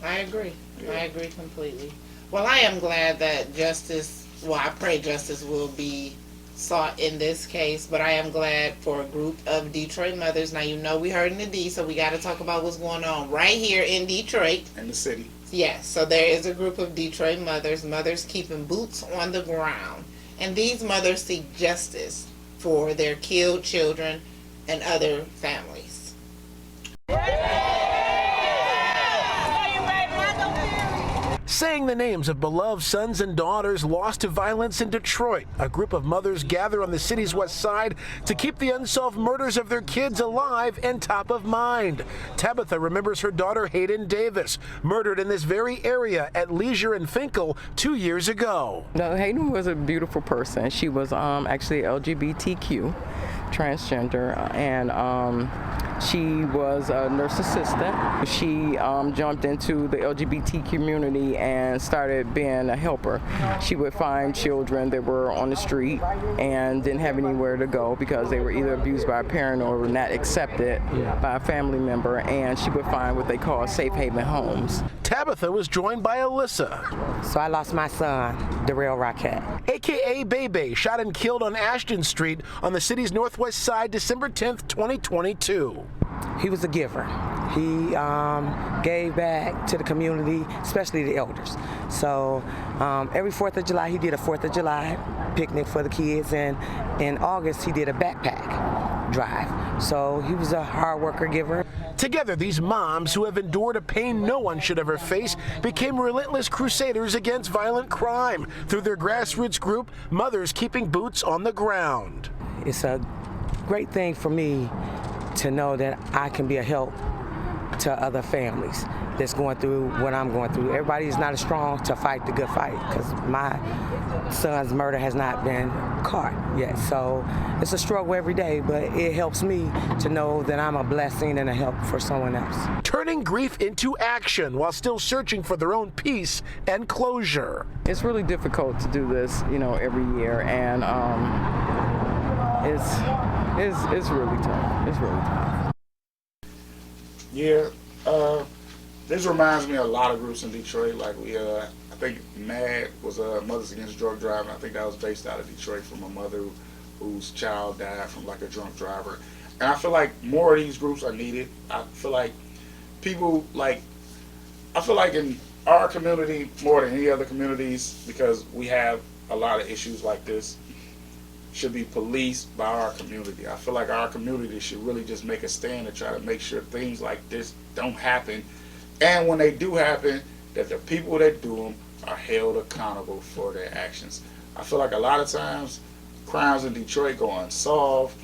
I agree. Yeah. I agree completely. Well, I am glad that justice, well, I pray justice will be sought in this case, but I am glad for a group of Detroit mothers. Now, you know we heard in the D, so we got to talk about what's going on right here in Detroit. In the city. Yes, so there is a group of Detroit mothers keeping boots on the ground. And these mothers seek justice for their killed children and other families. Saying the names of beloved sons and daughters lost to violence in Detroit, a group of mothers gather on the city's west side to keep the unsolved murders of their kids alive and top of mind. Tabitha remembers her daughter Hayden Davis, murdered in this very area at Leisure and Finkel 2 years ago. No, Hayden was a beautiful person. She was actually LGBTQ, transgender, and she was a nurse assistant. She jumped into the LGBT community and started being a helper. She would find children that were on the street and didn't have anywhere to go because they were either abused by a parent or were not accepted by a family member, and she would find what they call safe haven homes. Tabitha was joined by Alyssa. So I lost my son, Darrell Rocket, AKA Bebe, shot and killed on Ashton Street on the city's northwest side December 10th, 2022. He was a giver. He gave back to the community, especially the elders. So every 4th of July, he did a 4th of July picnic for the kids, and in August, he did a backpack drive. So he was a hard worker giver. Together, these moms who have endured a pain no one should ever face became relentless crusaders against violent crime through their grassroots group, Mothers Keeping Boots on the Ground. It's a great thing for me to know that I can be a help to other families that's going through what I'm going through. Everybody is not as strong to fight the good fight because my son's murder has not been caught yet. So it's a struggle every day, but it helps me to know that I'm a blessing and a help for someone else. Turning grief into action while still searching for their own peace and closure. It's really difficult to do this, every year, and it's really tough. It's really tough. Yeah, this reminds me of a lot of groups in Detroit. Like I think MAD was Mothers Against Drug Driving. I think that was based out of Detroit from a mother whose child died from like a drunk driver. And I feel like more of these groups are needed. I feel like people in our community more than any other communities, because we have a lot of issues like this, should be policed by our community. I feel like our community should really just make a stand to try to make sure things like this don't happen, and when they do happen, that the people that do them are held accountable for their actions. I feel like a lot of times crimes in Detroit go unsolved,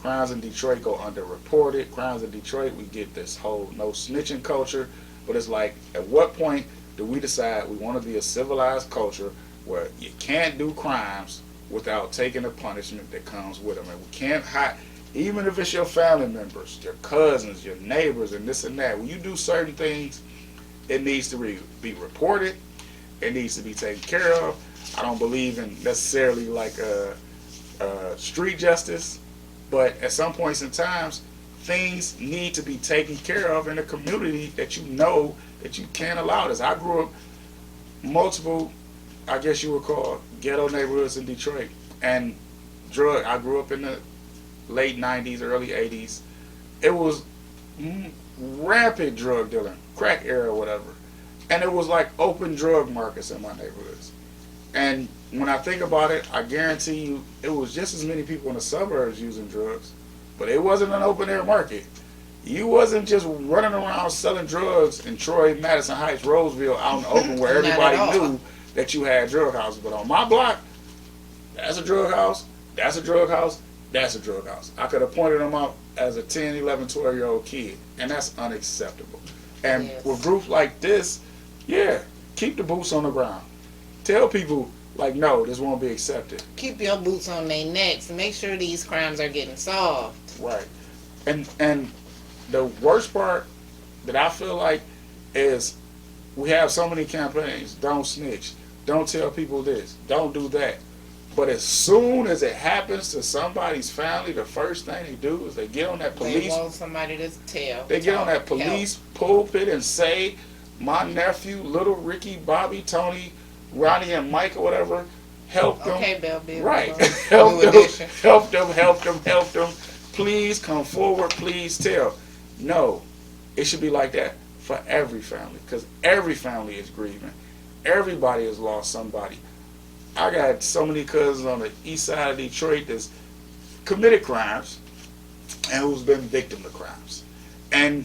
crimes in Detroit go underreported, crimes in Detroit we get this whole no snitching culture, but it's like, at what point do we decide we want to be a civilized culture where you can't do crimes without taking the punishment that comes with them? And we can't hide, even if it's your family members, your cousins, your neighbors, and this and that. When you do certain things, it needs to be reported. It needs to be taken care of. I don't believe in necessarily like street justice, but at some points in times, things need to be taken care of in a community that you know that you can't allow this. I grew up multiple, I guess you would call, ghetto neighborhoods in Detroit, and I grew up in the late 90s, early 80s. It was rampant drug dealing, crack era, whatever, and it was like open drug markets in my neighborhoods. And when I think about it, I guarantee you it was just as many people in the suburbs using drugs, but it wasn't an open air market. You wasn't just running around selling drugs in Troy, Madison Heights, Roseville, out in the open where Not at everybody all. knew that you had drug houses. But on my block, that's a drug house, that's a drug house, that's a drug house. I could have pointed them out as a 10, 11, 12-year-old kid, and that's unacceptable. And Yes. with groups like this, yeah, keep the boots on the ground. Tell people, like, no, this won't be accepted. Keep your boots on their necks and make sure these crimes are getting solved. Right. And the worst part that I feel like is we have so many campaigns. Don't snitch. Don't tell people this. Don't do that. But as soon as it happens to somebody's family, the first thing they do is they get on that They police. want somebody to tell. They get on that help. police pulpit and say, my nephew, little Ricky, Bobby, Tony, Ronnie, and Mike or whatever, help them. Okay, Bell Bill. Right. New edition. help them. Please come forward. Please tell. No, it should be like that for every family, because every family is grieving. Everybody has lost somebody. I got so many cousins on the east side of Detroit that's committed crimes and who's been victim to crimes. And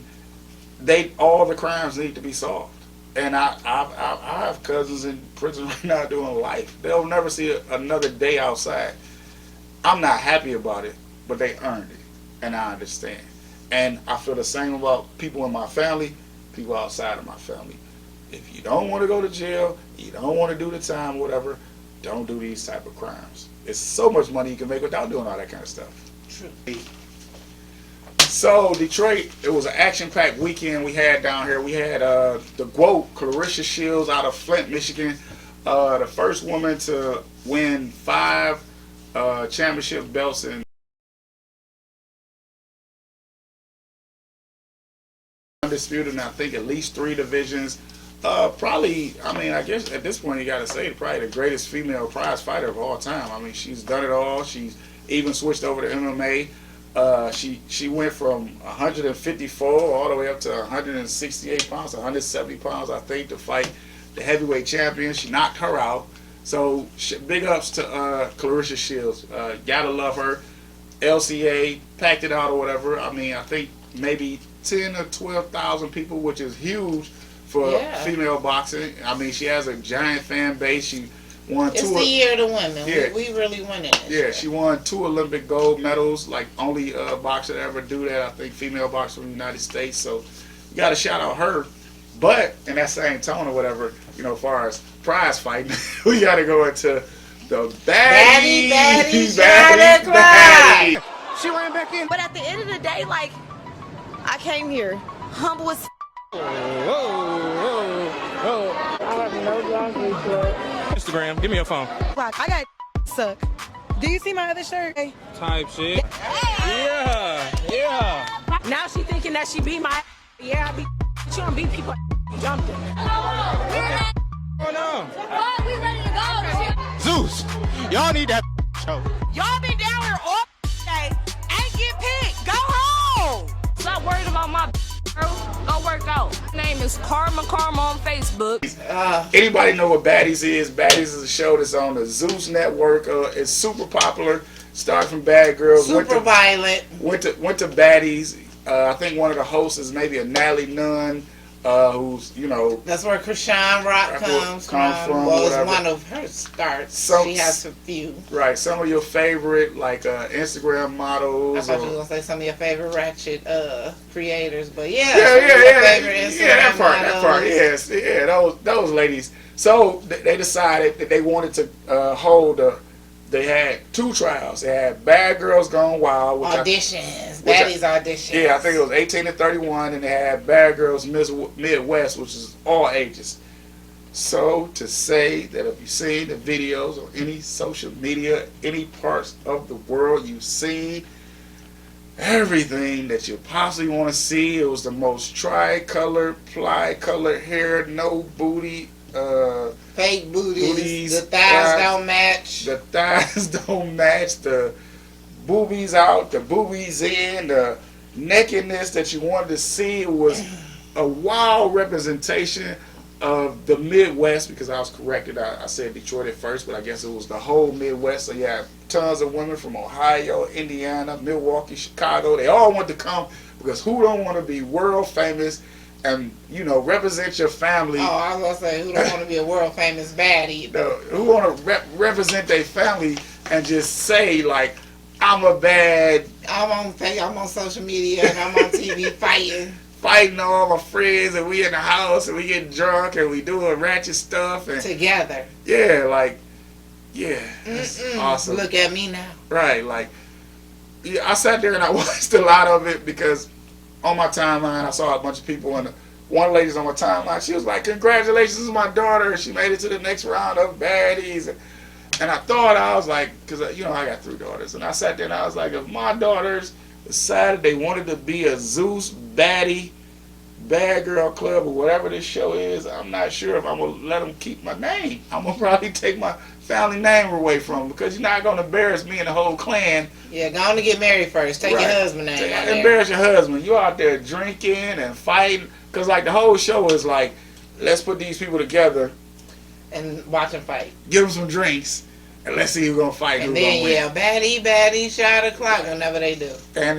all the crimes need to be solved. And I have cousins in prison right now doing life. They'll never see another day outside. I'm not happy about it, but they earned it, and I understand. And I feel the same about people in my family, people outside of my family. If you don't want to go to jail, you don't want to do the time, whatever, don't do these type of crimes. It's so much money you can make without doing all that kind of stuff. True. So Detroit, it was an action-packed weekend we had down here. We had the GWOAT, Clarissa Shields, out of Flint, Michigan, the first woman to win 5 championship belts in undisputed, and I think at least 3 divisions. Probably, I mean, I guess at this point you got to say probably the greatest female prize fighter of all time. I mean, she's done it all. She's even switched over to MMA. She went from 154 all the way up to 168 pounds, 170 pounds, I think, to fight the heavyweight champion. She knocked her out. So big ups to Clarissa Shields. Gotta love her. LCA packed it out or whatever. I mean, I think maybe 10 or 12,000 people, which is huge for female boxing. I mean, she has a giant fan base. She won It's the year of the women. Yeah. We really winning this Yeah, year. she won 2 Olympic gold medals, like only boxer to ever do that. I think female boxer in the United States. So you got to shout out her. But in that same tone or whatever, you know, as far as prize fighting, we got to go into the baddie baddie. She ran back in. But at the end of the day, like, I came here humble as I have no laundry club. Instagram, give me your phone. Rock. I got suck. Do you see my other shirt? Hey. Type shit. Yeah. Now she thinking that she beat my. Yeah, I beat. She don't beat people. Jumped it. Oh no. We ready to go. Zeus, y'all need that show. Y'all been down here all day. Ain't get picked. Go home. Stop worried about my bro. Go work out. My name is Karma on Facebook. Anybody know what Baddies is? Baddies is a show that's on the Zeus Network. It's super popular. Started from Bad Girls. Super violent. Went to Baddies. I think one of the hosts is maybe a Natalie Nunn, who's, you know. That's where Krishan Rock comes from. Well, it's one of her starts. She has a few. Right. Some of your favorite, like, Instagram models. I thought you were going to say some of your favorite ratchet creators, but Yeah, that part, yes. Yeah, those ladies. So they decided that they wanted to hold they had 2 trials. They had Bad Girls Gone Wild. Auditions. Baddies auditions. Yeah, I think it was 18 to 31, and they had Bad Girls Midwest, which is all ages. So to say that if you've seen the videos on any social media, any parts of the world you've seen, everything that you possibly want to see, it was the most tri-colored, ply-colored hair, no booty, fake booties, the thighs don't match. The thighs don't match. The boobies out, the boobies in, the nakedness that you wanted to see. It was a wild representation The Midwest, because I was corrected. I said Detroit at first, but I guess it was the whole Midwest. So you have tons of women from Ohio, Indiana, Milwaukee, Chicago. They all want to come because who don't want to be world famous and, you know, represent your family? Oh, I was going to say, who don't want to be a world famous baddie? Who want to represent their family and just say, like, I'm a bad... I'm on social media and I'm on TV fighting all my friends, and we in the house and we get drunk and we doing ratchet stuff and together. Yeah, like, yeah, that's awesome. Look at me now. Right, like, yeah, I sat there and I watched a lot of it because on my timeline I saw a bunch of people, and one lady's on my timeline. She was like, "Congratulations to my daughter. She made it to the next round of baddies." And I thought, I was like, because you know I got 3 daughters, and I sat there and I was like, if my daughters decided they wanted to be a Zeus baddie, bad girl club, or whatever this show is, I'm not sure if I'm going to let them keep my name. I'm going to probably take my family name away from them, because you're not going to embarrass me and the whole clan. Yeah, go on to get married first. Take your husband name out there. Embarrass your husband. You out there drinking and fighting, because like the whole show is like, let's put these people together and watch them fight. Give them some drinks, and let's see who's going to fight and who's then, going to win. Baddie, shot o'clock, whenever they do. And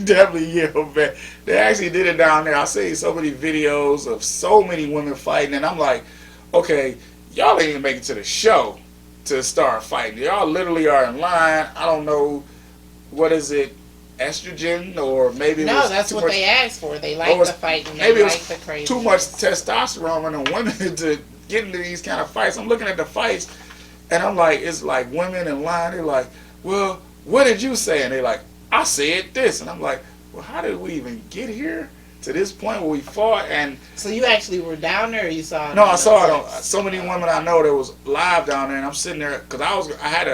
definitely, yeah, man. They actually did it down there. I see so many videos of so many women fighting, and I'm like, okay, y'all ain't even make it to the show to start fighting. Y'all literally are in line. I don't know, what is it, estrogen, or maybe no, that's what they asked for. They like the fighting. They like the crazy. Too much testosterone in the women to get into these kind of fights. I'm looking at the fights, and I'm like, it's like women in line. They're like, well, what did you say? And they're like, I said this. And I'm like, well, how did we even get here to this point where we fought? And so you actually were down there, or you saw it? No, I saw it on so many women I know that was live down there, and I'm sitting there because I had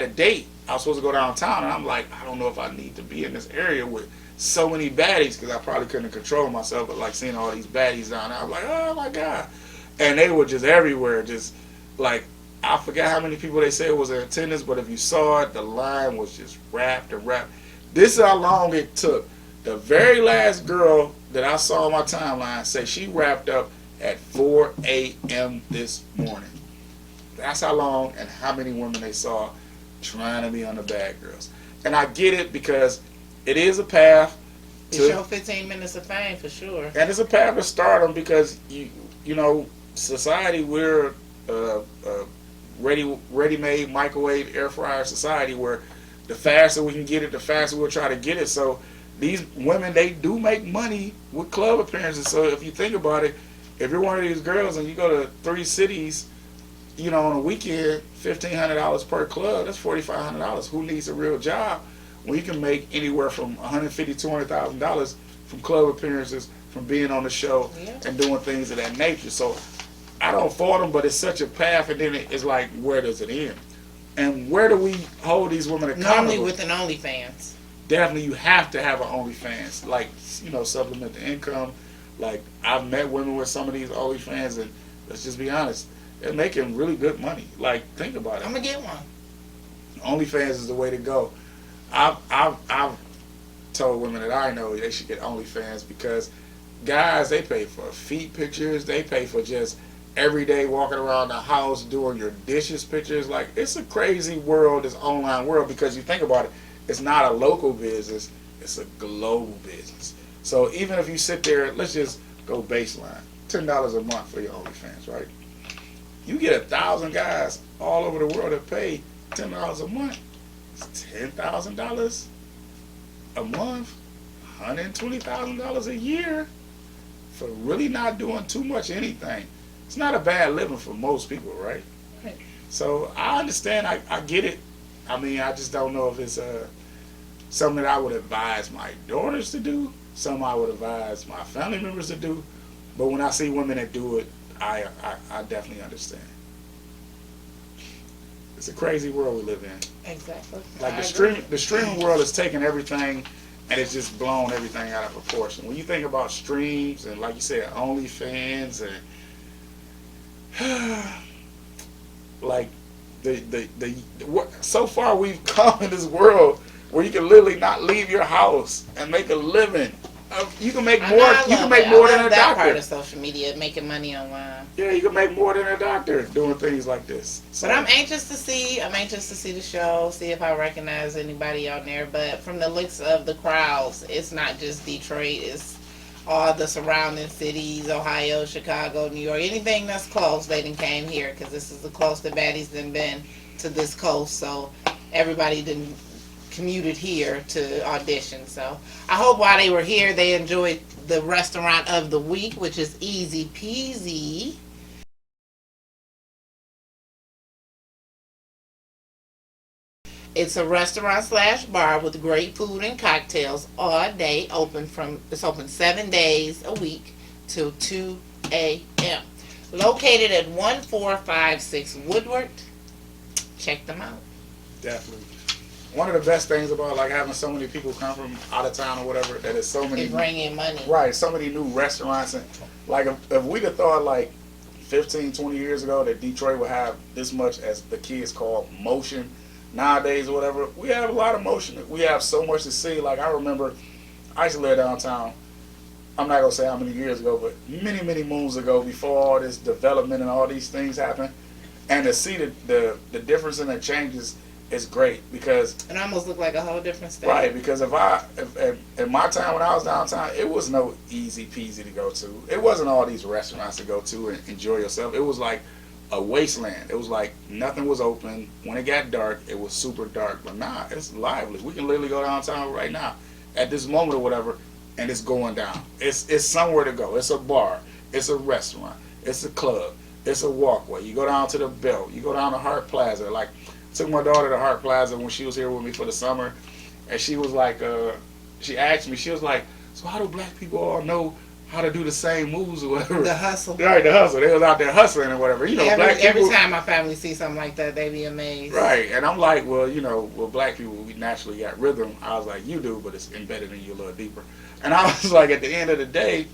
a date. I was supposed to go downtown, and I'm like, I don't know if I need to be in this area with so many baddies, because I probably couldn't control myself, but like seeing all these baddies down there, I was like, oh my God. And they were just everywhere, just like, I forgot how many people they said was in attendance, but if you saw it, the line was just wrapped and wrapped. This is how long it took. The very last girl that I saw on my timeline say she wrapped up at 4 a.m. this morning. That's how long and how many women they saw trying to be on the Bad Girls. And I get it, because it is a path to show 15 minutes of fame for sure. And it's a path to stardom, because you know, society, we're ready-made microwave air fryer society, where the faster we can get it, the faster we'll try to get it. So these women, they do make money with club appearances. So if you think about it, if you're one of these girls and you go to 3 cities, you know, on a weekend, $1,500 per club, that's $4,500. Who needs a real job when you can make anywhere from $150,000 to $200,000 from club appearances, from being on the show and doing things of that nature? So I don't fault them, but it's such a path, and then it's like, where does it end? And where do we hold these women accountable? Normally with an OnlyFans. Definitely, you have to have an OnlyFans, like, you know, supplement the income. Like, I've met women with some of these OnlyFans, and let's just be honest, they're making really good money. Like, think about it. I'm gonna get one. OnlyFans is the way to go. I've told women that I know they should get OnlyFans, because guys, they pay for feet pictures, they pay for just every day walking around the house doing your dishes pictures. Like, it's a crazy world, this online world, because you think about it, it's not a local business, it's a global business. So even if you sit there, let's just go baseline, $10 a month for your OnlyFans, right? You get 1,000 guys all over the world that pay $10 a month. It's $10,000 a month, $120,000 a year for really not doing too much anything. It's not a bad living for most people, right? Right. So I understand, I get it. I mean, I just don't know if it's something that I would advise my daughters to do, something I would advise my family members to do. But when I see women that do it, I definitely understand. It's a crazy world we live in. Exactly. Like the streaming world is taking everything and it's just blown everything out of proportion. When you think about streams and, like you said, OnlyFans and like so far we've come in this world where you can literally not leave your house and make a living You can make I more. know, I You can love make it. more I than love a that part doctor. of social media, making money online. Yeah, you can make more than a doctor doing things like this. So, But I'm anxious to see the show, see if I recognize anybody on there. But from the looks of the crowds, it's not just Detroit. It's all the surrounding cities, Ohio, Chicago, New York. Anything that's close, they done came here because this is the closest the baddies done been to this coast. So everybody done commuted here to audition. So I hope while they were here, they enjoyed the restaurant of the week, which is Easy Peasy. It's a restaurant / bar with great food and cocktails all day. It's open 7 days a week till 2 a.m. Located at 1456 Woodward. Check them out. definitely. One of the best things about like having so many people come from out of town or whatever, that is so many. They bring in money. Right, so many new restaurants. And like if we'd have thought like 15, 20 years ago that Detroit would have this much, as the kids call, motion nowadays or whatever, we have a lot of motion. We have so much to see. Like I remember I used to live downtown. I'm not gonna say how many years ago, but many, many moons ago, before all this development and all these things happened, and to see the difference and the changes is great, because it almost looked like a whole different state. Right, because if in my time when I was downtown, it was no easy peasy to go to. It wasn't all these restaurants to go to and enjoy yourself. It was like a wasteland. It was like nothing was open. When it got dark, it was super dark. But nah, it's lively. We can literally go downtown right now at this moment or whatever, and it's going down. It's somewhere to go. It's a bar. It's a restaurant. It's a club. It's a walkway. You go down to the Belt. You go down to Hart Plaza. Like, I took my daughter to Hart Plaza when she was here with me for the summer, and she was like, she asked me, she was like, so how do black people all know how to do the same moves or whatever? The hustle. Right, the hustle. They was out there hustling or whatever. You know, black people. Every time my family sees something like that, they be amazed. Right, and I'm like, well, you know, well, black people, we naturally got rhythm. I was like, you do, but it's embedded in you a little deeper. And I was like, at the end of the day,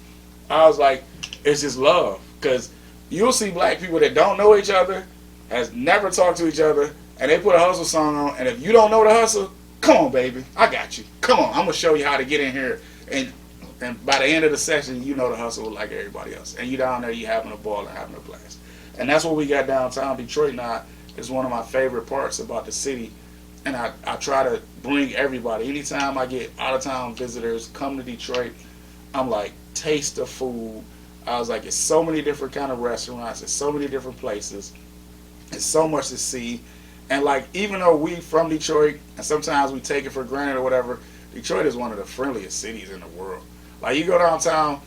I was like, it's just love. Because you'll see black people that don't know each other, has never talked to each other, and they put a hustle song on, and if you don't know the hustle, come on, baby, I got you. Come on, I'm going to show you how to get in here. And by the end of the session, you know the hustle like everybody else. And you down there, you having a ball and having a blast. And that's what we got downtown Detroit now. It's one of my favorite parts about the city. And I try to bring everybody. Anytime I get out-of-town visitors come to Detroit, I'm like, taste the food. I was like, it's so many different kind of restaurants. It's so many different places. It's so much to see. And like, even though we from Detroit, and sometimes we take it for granted or whatever, Detroit is one of the friendliest cities in the world. Like, you go downtown,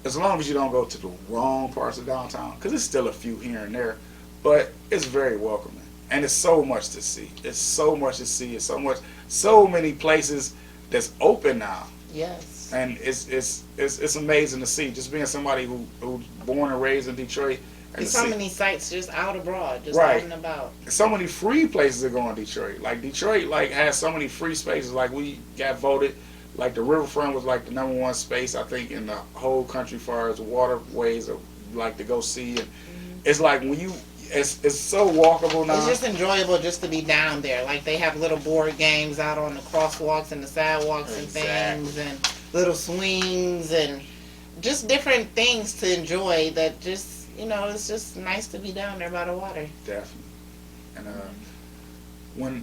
as long as you don't go to the wrong parts of downtown, because there's still a few here and there, but it's very welcoming. And it's so much to see. It's so much to see. It's so many places that's open now. Yes. And it's amazing to see. Just being somebody who's born and raised in Detroit. And There's so many sites just out abroad, just right. out and about. So many free places to go in Detroit. Like, Detroit has so many free spaces. Like, we got voted, like the riverfront was like the #1 space, I think, in the whole country as far as waterways of like to go see. And it's like when you, it's so walkable now. It's just enjoyable just to be down there. Like, they have little board games out on the crosswalks and the sidewalks and things, and little swings and just different things to enjoy that just, you know, it's just nice to be down there by the water. Definitely. And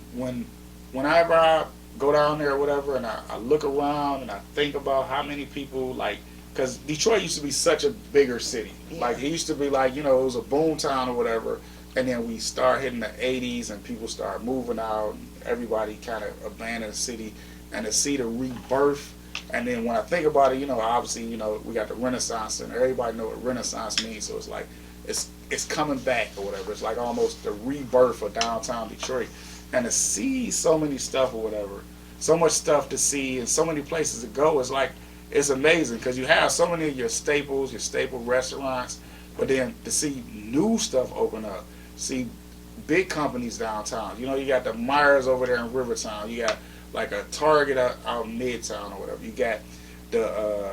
whenever I go down there or whatever, and I look around and I think about how many people, like, because Detroit used to be such a bigger city. Yeah. Like, it used to be like, you know, it was a boom town or whatever, and then we start hitting the 80s and people start moving out, and everybody kind of abandoned the city, and to see the rebirth. And then when I think about it, you know, obviously, you know, we got the Renaissance, and everybody know what Renaissance means, so it's like, it's coming back or whatever. It's like almost the rebirth of downtown Detroit. And to see so many stuff or whatever, so much stuff to see and so many places to go, it's like, it's amazing, because you have so many of your staples, your staple restaurants, but then to see new stuff open up, see big companies downtown. You know, you got the Myers over there in Rivertown. You got like a Target out in Midtown or whatever. You got the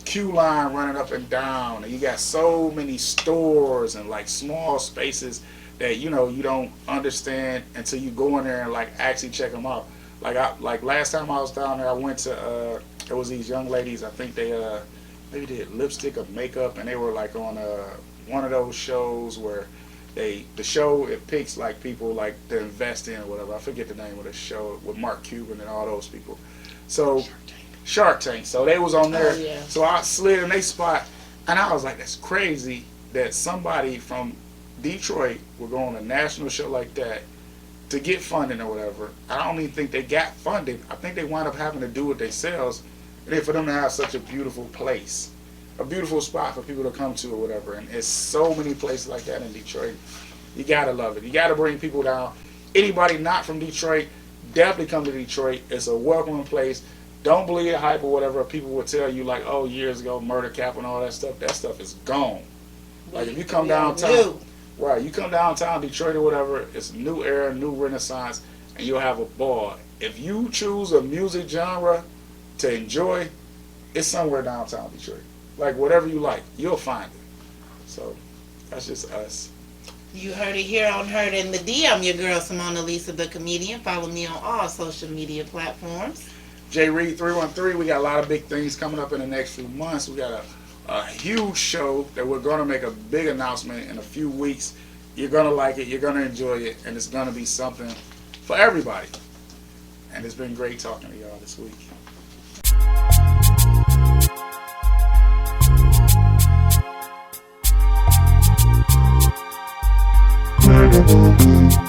Q line running up and down, and you got so many stores and like small spaces that, you know, you don't understand until you go in there and like actually check them out. Like last time I was down there, I went to There was these young ladies, I think they maybe did lipstick or makeup, and they were like on one of those shows where the show, it picks like people like to invest in or whatever. I forget the name of the show with Mark Cuban and all those people. So Shark Tank. So they was on there. Oh, yeah. So I slid in their spot, and I was like, that's crazy that somebody from Detroit would go on a national show like that to get funding or whatever. I don't even think they got funded. I think they wound up having to do it themselves. And then for them to have such a beautiful place, a beautiful spot for people to come to or whatever. And there's so many places like that in Detroit. You gotta love it. You gotta bring people down. Anybody not from Detroit, definitely come to Detroit. It's a welcoming place. Don't believe the hype or whatever people will tell you, like, oh, years ago, murder cap and all that stuff is gone. Like, if you come downtown, right, you come downtown Detroit or whatever, it's a new era, new renaissance, and you'll have a ball. If you choose a music genre to enjoy, it's somewhere downtown Detroit. Like, whatever you like, you'll find it. So, that's just us. You heard it here on Heard in the D. I'm your girl, Simona Lisa, the comedian. Follow me on all social media platforms. J Reed 313. We got a lot of big things coming up in the next few months. We got a huge show that we're going to make a big announcement in a few weeks. You're going to like it. You're going to enjoy it. And it's going to be something for everybody. And it's been great talking to y'all this week. Thank you.